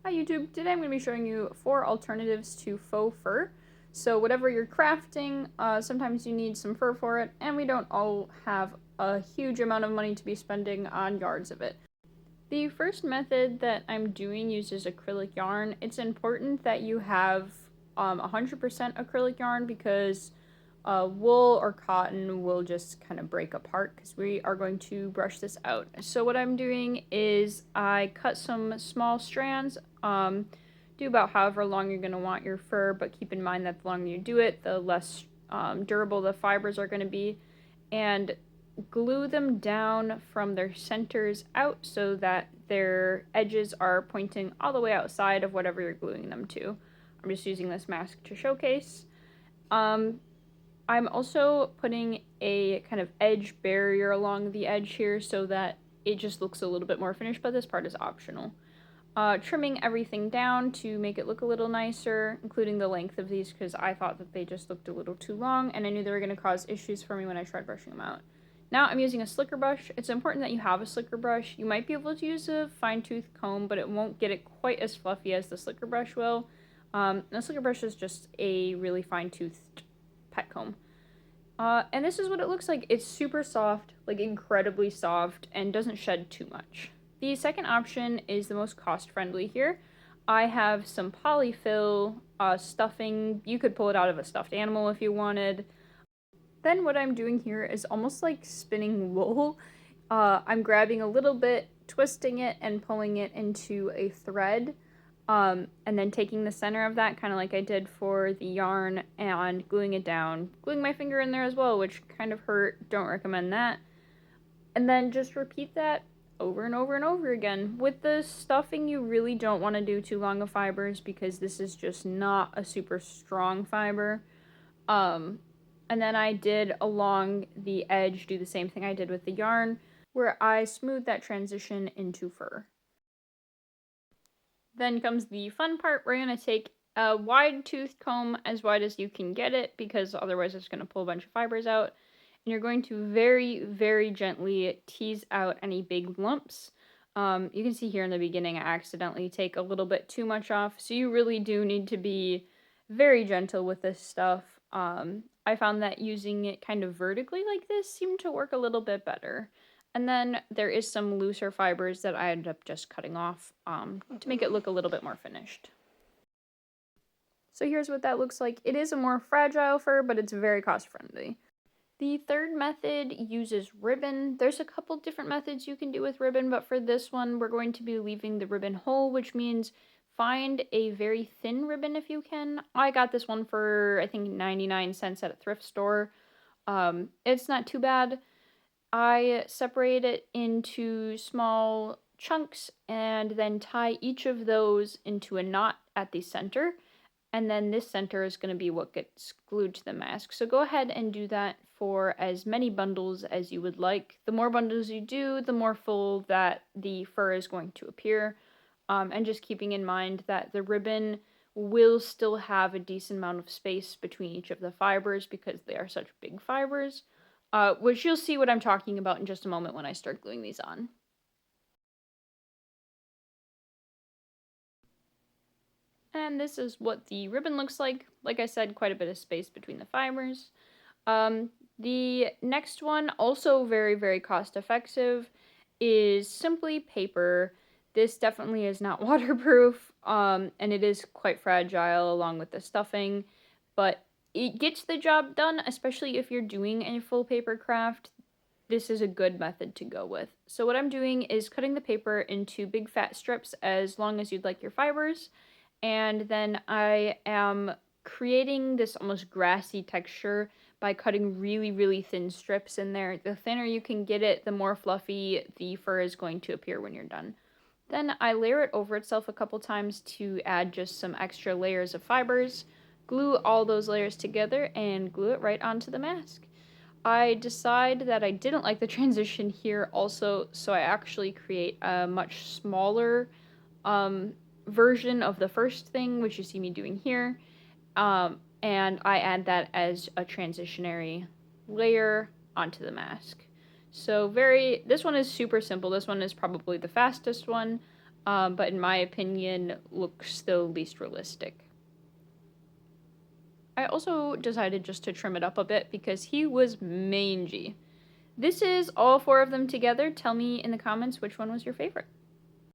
Hi YouTube, today I'm going to be showing you 4 alternatives to faux fur. So whatever you're crafting, sometimes you need some fur for it, and we don't all have a huge amount of money to be spending on yards of it. The first method that I'm doing uses acrylic yarn. It's important that you have 100% acrylic yarn because wool or cotton will just kind of break apart because we are going to brush this out. So what I'm doing is I cut some small strands, do about however long you're going to want your fur, but keep in mind that the longer you do it, the less durable the fibers are going to be, and glue them down from their centers out so that their edges are pointing all the way outside of whatever you're gluing them to. I'm just using this mask to showcase. I'm also putting a kind of edge barrier along the edge here so that it just looks a little bit more finished, but this part is optional. Trimming everything down to make it look a little nicer, including the length of these because I thought that they just looked a little too long and I knew they were going to cause issues for me when I tried brushing them out. Now I'm using a slicker brush. It's important that you have a slicker brush. You might be able to use a fine-tooth comb, but it won't get it quite as fluffy as the slicker brush will. The slicker brush is just a really fine-toothed pet comb. And this is what it looks like. It's super soft, like incredibly soft, and doesn't shed too much. The second option is the most cost-friendly here. I have some polyfill stuffing. You could pull it out of a stuffed animal if you wanted. Then what I'm doing here is almost like spinning wool. I'm grabbing a little bit, twisting it, and pulling it into a thread. And then taking the center of that, kind of like I did for the yarn, and gluing it down. Gluing my finger in there as well, which kind of hurt. Don't recommend that. And then just repeat that over and over and over again. With the stuffing, you really don't want to do too long of fibers because this is just not a super strong fiber. And then I did along the edge do the same thing I did with the yarn, where I smoothed that transition into fur. Then comes the fun part. We're going to take a wide tooth comb, as wide as you can get it, because otherwise it's going to pull a bunch of fibers out. And you're going to very, very gently tease out any big lumps. You can see here in the beginning I accidentally take a little bit too much off, so you really do need to be very gentle with this stuff. I found that using it kind of vertically like this seemed to work a little bit better. And then there is some looser fibers that I ended up just cutting off to make it look a little bit more finished. So here's what that looks like. It is a more fragile fur, but it's very cost-friendly. The third method uses ribbon. There's a couple different methods you can do with ribbon, but for this one, we're going to be leaving the ribbon whole, which means find a very thin ribbon if you can. I got this one for, I think, 99 cents at a thrift store. It's not too bad. I separate it into small chunks and then tie each of those into a knot at the center. And then this center is going to be what gets glued to the mask. So go ahead and do that for as many bundles as you would like. The more bundles you do, the more full that the fur is going to appear. And just keeping in mind that the ribbon will still have a decent amount of space between each of the fibers because they are such big fibers. Which you'll see what I'm talking about in just a moment when I start gluing these on. And this is what the ribbon looks like. Like I said, quite a bit of space between the fibers. The next one, also very, very cost effective, is simply paper. This definitely is not waterproof, and it is quite fragile along with the stuffing, but it gets the job done, especially if you're doing a full paper craft. This is a good method to go with. So what I'm doing is cutting the paper into big fat strips as long as you'd like your fibers, and then I am creating this almost grassy texture by cutting really, really thin strips in there. The thinner you can get it, the more fluffy the fur is going to appear when you're done. Then I layer it over itself a couple times to add just some extra layers of fibers, glue all those layers together, and glue it right onto the mask. I decide that I didn't like the transition here also, so I actually create a much smaller version of the first thing, which you see me doing here, and I add that as a transitionary layer onto the mask. So this one is super simple. This one is probably the fastest one. but in my opinion, looks the least realistic. I also decided just to trim it up a bit because he was mangy. This is all 4 of them together. Tell me in the comments which one was your favorite.